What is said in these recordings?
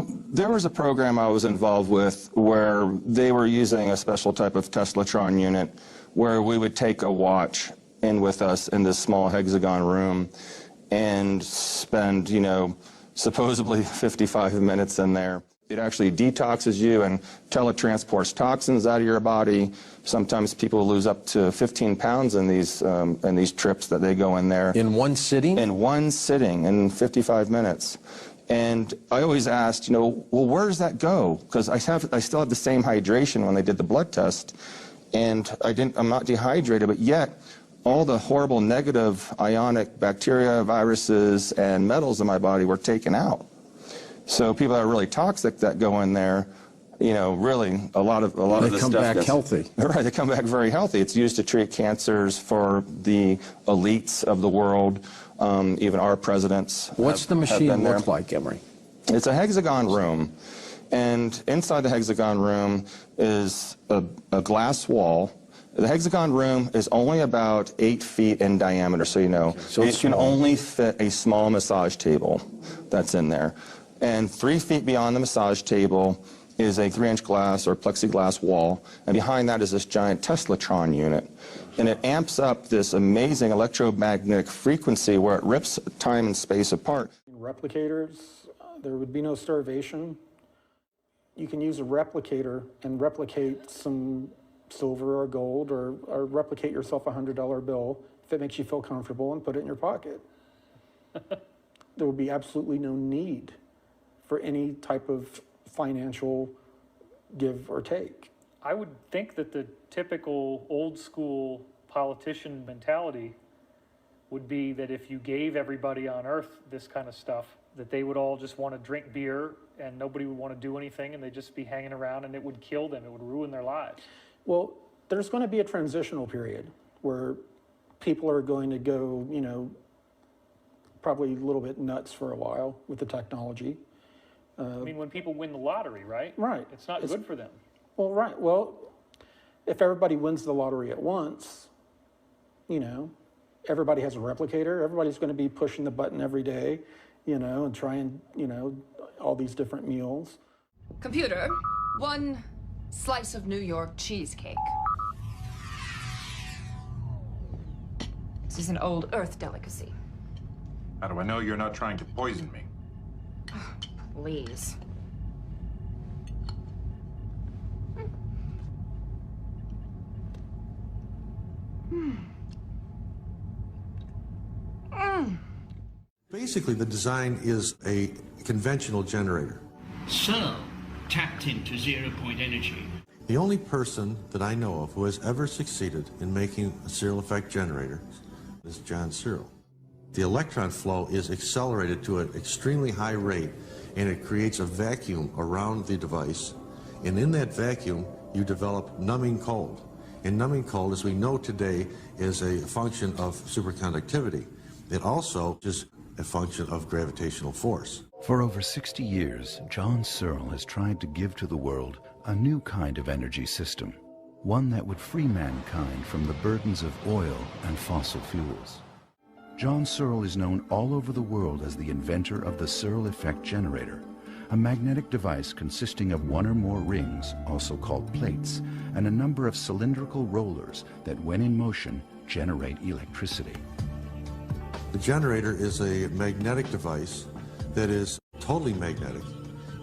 Well, there was a program I was involved with where they were using a special type of Teslatron unit where we would take a watch in with us in this small hexagon room and spend, you know, supposedly 55 minutes in there. It actually detoxes you and teletransports toxins out of your body. Sometimes people lose up to 15 pounds in these trips that they go in there. In one sitting? In one sitting, in 55 minutes. And I always asked, you know, well, where does that go? Because I still have the same hydration when they did the blood test, and I'm not dehydrated, but yet all the horrible negative ionic bacteria, viruses, and metals in my body were taken out. So people that are really toxic that go in there, you know, really a lot of this stuff. They come back healthy. Right, they come back very healthy. It's used to treat cancers for the elites of the world. Even our presidents. What's the machine look like, Emery? It's a hexagon room, and inside the hexagon room is a glass wall. The hexagon room is only about 8 feet in diameter, so you know. So it can only fit a small massage table that's in there. And 3 feet beyond the massage table is a 3-inch glass or plexiglass wall, and behind that is this giant Teslatron unit. And it amps up this amazing electromagnetic frequency where it rips time and space apart. Replicators, there would be no starvation. You can use a replicator and replicate some silver or gold, or replicate yourself a $100 bill if it makes you feel comfortable, and put it in your pocket. There would be absolutely no need for any type of financial give or take. I would think that the typical old school politician mentality would be that if you gave everybody on earth this kind of stuff, that they would all just want to drink beer and nobody would want to do anything, and they'd just be hanging around, and it would kill them. It would ruin their lives. Well, there's going to be a transitional period where people are going to go, you know, probably a little bit nuts for a while with the technology. I mean, when people win the lottery, right? Right. It's not good for them. Well, right. Well, if everybody wins the lottery at once, you know, everybody has a replicator. Everybody's going to be pushing the button every day, you know, and trying, you know, all these different meals. Computer, 1 slice of New York cheesecake. This is an old Earth delicacy. How do I know you're not trying to poison me? Please. Basically, the design is a conventional generator. Searle tapped into zero-point energy. The only person that I know of who has ever succeeded in making a Searle effect generator is John Searle. The electron flow is accelerated to an extremely high rate, and it creates a vacuum around the device. And in that vacuum, you develop numbing cold. And numbing cold, as we know today, is a function of superconductivity. It also is a function of gravitational force. For over 60 years, John Searle has tried to give to the world a new kind of energy system, one that would free mankind from the burdens of oil and fossil fuels. John Searle is known all over the world as the inventor of the Searle effect generator, a magnetic device consisting of 1 or more rings, also called plates, and a number of cylindrical rollers that, when in motion, generate electricity. The generator is a magnetic device that is totally magnetic.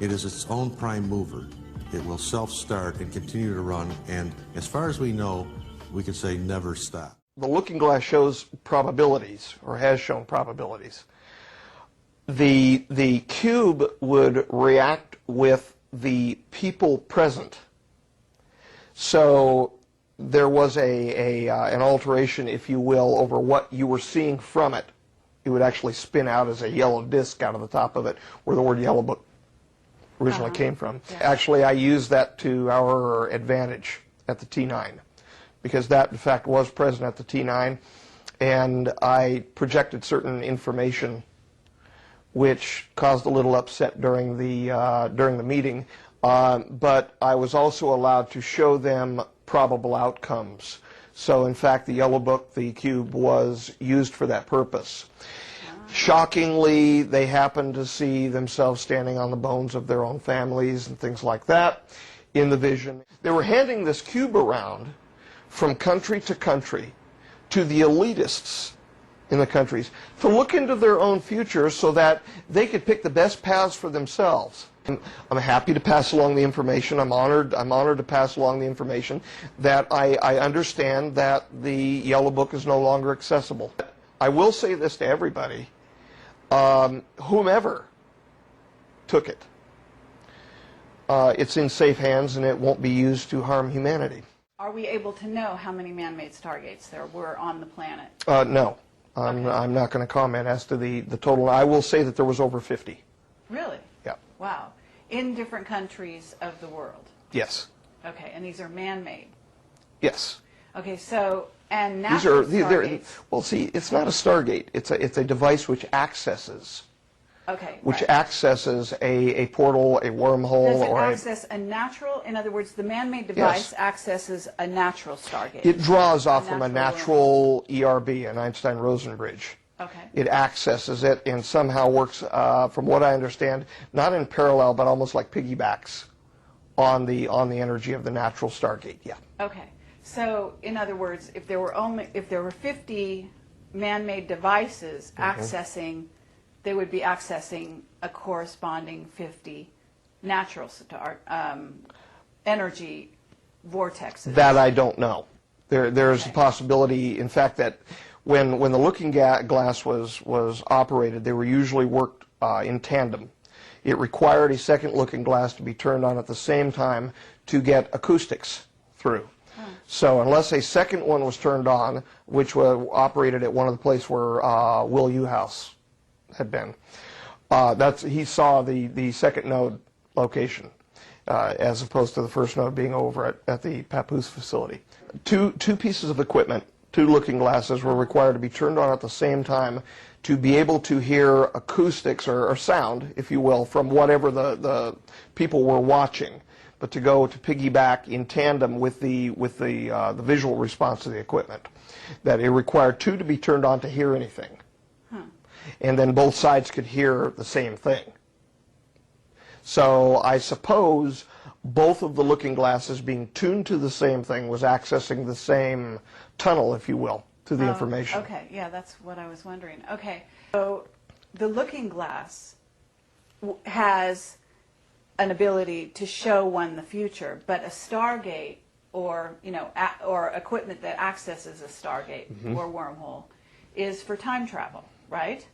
It is its own prime mover. It will self-start and continue to run, and as far as we know, we could say never stop. The looking glass shows probabilities, or has shown probabilities. The cube would react with the people present. So there was an alteration, if you will, over what you were seeing from it. It would actually spin out as a yellow disc out of the top of it, where the word yellow book originally came from. Yeah. Actually, I used that to our advantage at the T9, because that, in fact, was present at the T9, and I projected certain information which caused a little upset during the meeting, but I was also allowed to show them probable outcomes. So, in fact, the yellow book, the cube, was used for that purpose. Shockingly, they happened to see themselves standing on the bones of their own families and things like that in the vision. They were handing this cube around from country to country to the elitists in the countries to look into their own future so that they could pick the best paths for themselves. I'm happy to pass along the information. I'm honored to pass along the information that I understand that the Yellow Book is no longer accessible. I will say this to everybody, whomever took it, it's in safe hands and it won't be used to harm humanity. Are we able to know how many man-made Stargates there were on the planet? No. I'm not going to comment as to the total. I will say that there was over 50. Really? Yeah. Wow. In different countries of the world? Yes. Okay, and these are man-made? Yes. Okay, so, and natural Stargates? Well, see, it's not a Stargate. It's a device which accesses. Okay, which accesses a portal, a wormhole, Does it or access a natural, in other words, the man-made device accesses a natural Stargate? It draws off from a natural ERB, an Einstein-Rosen bridge. Okay. It accesses it and somehow works, from what I understand, not in parallel, but almost like piggybacks on the energy of the natural Stargate. Yeah. Okay. So, in other words, if there were 50 man-made devices accessing, they would be accessing a corresponding 50 natural energy vortexes. That I don't know. There's a possibility, in fact, that when the looking glass was operated, they were usually worked in tandem. It required a second looking glass to be turned on at the same time to get acoustics through. So unless a second one was turned on, which was operated at one of the places where Will Uhouse had been, he saw the second node location as opposed to the first node being over at the Papoose facility. Two pieces of equipment, two looking glasses, were required to be turned on at the same time to be able to hear acoustics or sound, if you will, from whatever the people were watching, but to go to piggyback in tandem with the visual response to the equipment. That it required two to be turned on to hear anything. And then both sides could hear the same thing. So I suppose both of the looking glasses being tuned to the same thing was accessing the same tunnel, if you will, to the information. Okay, yeah, that's what I was wondering. Okay, so the looking glass has an ability to show one the future, but a Stargate or, or equipment that accesses a Stargate or wormhole is for time travel, right?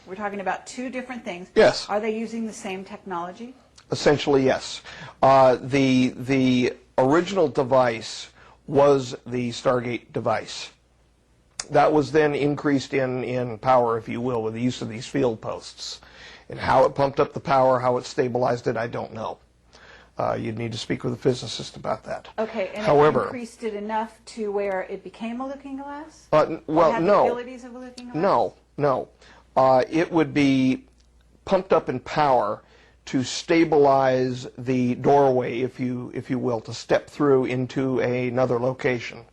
We're talking about two different things. Yes. Are they using the same technology? Essentially, yes. The original device was the Stargate device. That was then increased in power, if you will, with the use of these field posts. And how it pumped up the power, how it stabilized it, I don't know. You'd need to speak with a physicist about that. Okay, and however, it increased it enough to where it became a looking glass? Well, had no. The abilities of a looking glass? No. It would be pumped up in power to stabilize the doorway, if you will, to step through into another location,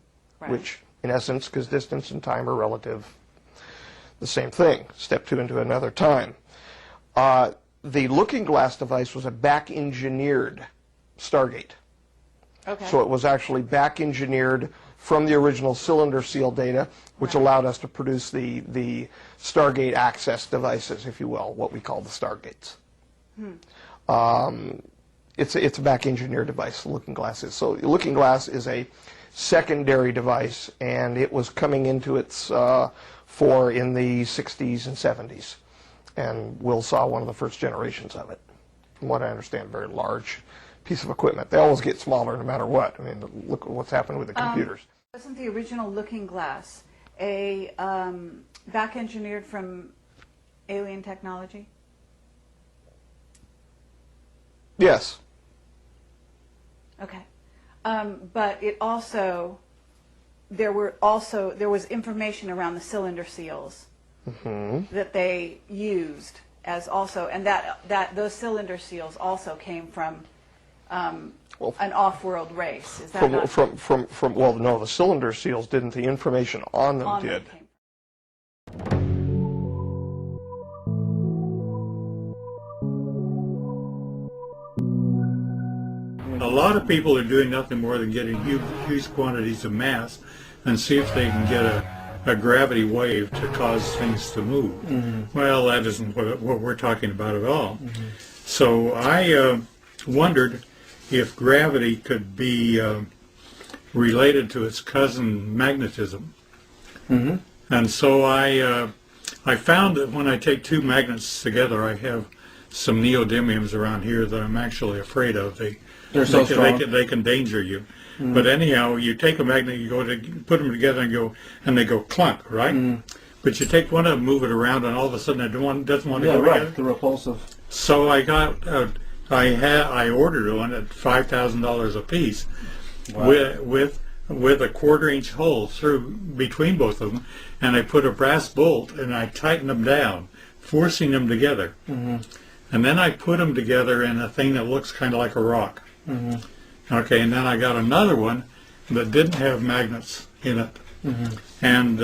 which, in essence, because distance and time are relative, the same thing. Step two into another time. The looking glass device was a back-engineered Stargate. Okay. So it was actually back-engineered from the original cylinder seal data, which allowed us to produce the Stargate access devices, if you will, what we call the Stargates. It's a back-engineered device, the looking glass is. So the looking glass is a secondary device, and it was coming into its fore in the 60s and 70s. And Will saw one of the first generations of it. From what I understand, a very large piece of equipment. They always get smaller no matter what. I mean, look at what's happened with the computers. Wasn't the original looking glass a back-engineered from alien technology? Yes. Okay. But it also, there was information around the cylinder seals that they used as also, and that those cylinder seals also came from an off-world race. Is that well, no, the cylinder seals didn't. The information on them did. A lot of people are doing nothing more than getting huge quantities of mass and see if they can get a gravity wave to cause things to move. Well, that isn't what we're talking about at all. So I wondered if gravity could be related to its cousin magnetism. And so I found that when I take two magnets together, I have some neodymiums around here that I'm actually afraid of. They're so strong. They can danger you. But anyhow, you take a magnet, you go to put them together and they go clunk, right? But you take one of them, move it around, and all of a sudden it doesn't want to go together. The repulsive. So I got, I ordered one at $5,000 a piece, with a 1/4-inch hole through between both of them, and I put a brass bolt and I tightened them down, forcing them together. And then I put them together in a thing that looks kind of like a rock. Okay, and then I got another one that didn't have magnets in it. And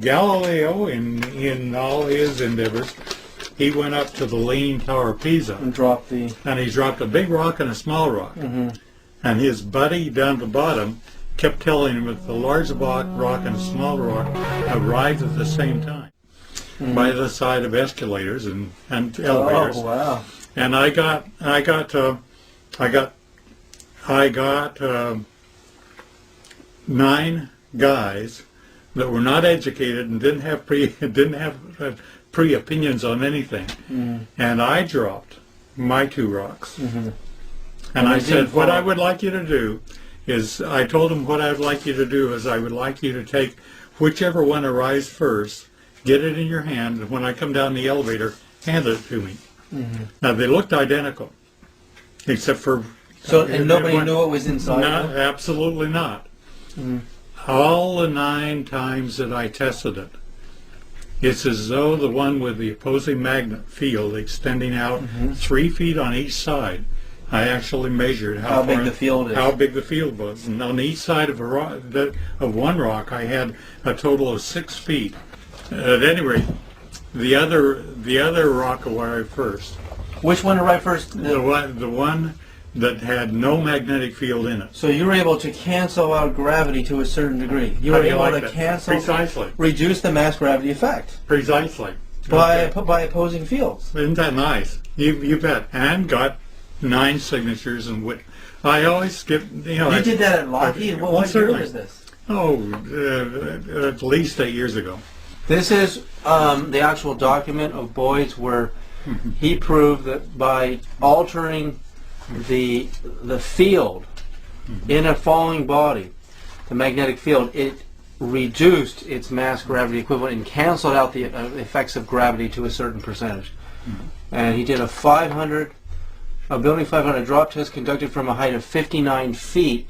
Galileo, in all his endeavors, he went up to the Leaning Tower of Pisa And dropped the... and he dropped a big rock and a small rock. And his buddy down at the bottom kept telling him that the large rock and the small rock arrived at the same time by the side of escalators and elevators. Oh, wow. And I got 9 guys that were not educated and didn't have pre-opinions on anything. And I dropped my 2 rocks. And I said, what I would like you to do is, I told them what I'd like you to do is I would like you to take whichever one arrives first, get it in your hand, and when I come down the elevator, hand it to me. Now, they looked identical, except for... and nobody knew what was inside? No, absolutely not. All the 9 times that I tested it, it's as though the one with the opposing magnet field extending out 3 feet on each side. I actually measured how big the field is. How big the field was, and on each side of one rock, I had a total of 6 feet. At any rate, the other rock arrived first. Which one arrived first? The one that had no magnetic field in it. So you were able to cancel out gravity to a certain degree. You were able to cancel, precisely, reduce the mass gravity effect. Precisely. By opposing fields. Isn't that nice? You bet. And got 9 signatures and I always skip. You did that at Lockheed. What year was this? Oh, at least 8 years ago. This is the actual document of Boyd's where he proved that by altering the field in a falling body, the magnetic field, it reduced its mass gravity equivalent and canceled out the effects of gravity to a certain percentage. And he did a building 500 drop test conducted from a height of 59 feet.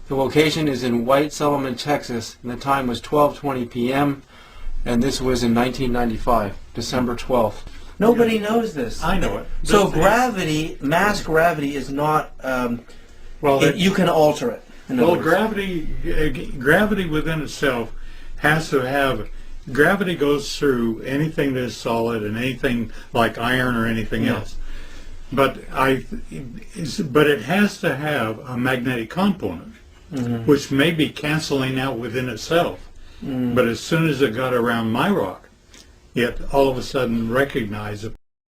The location is in White Solomon, Texas, and the time was 12:20 p.m. and this was in 1995, December 12th. Nobody knows this. I know it. So gravity, mass gravity is not, you can alter it. Well, gravity within itself has to have, gravity goes through anything that is solid and anything like iron or anything else. But it has to have a magnetic component, which may be canceling out within itself. But as soon as it got around my rock, it all of a sudden recognized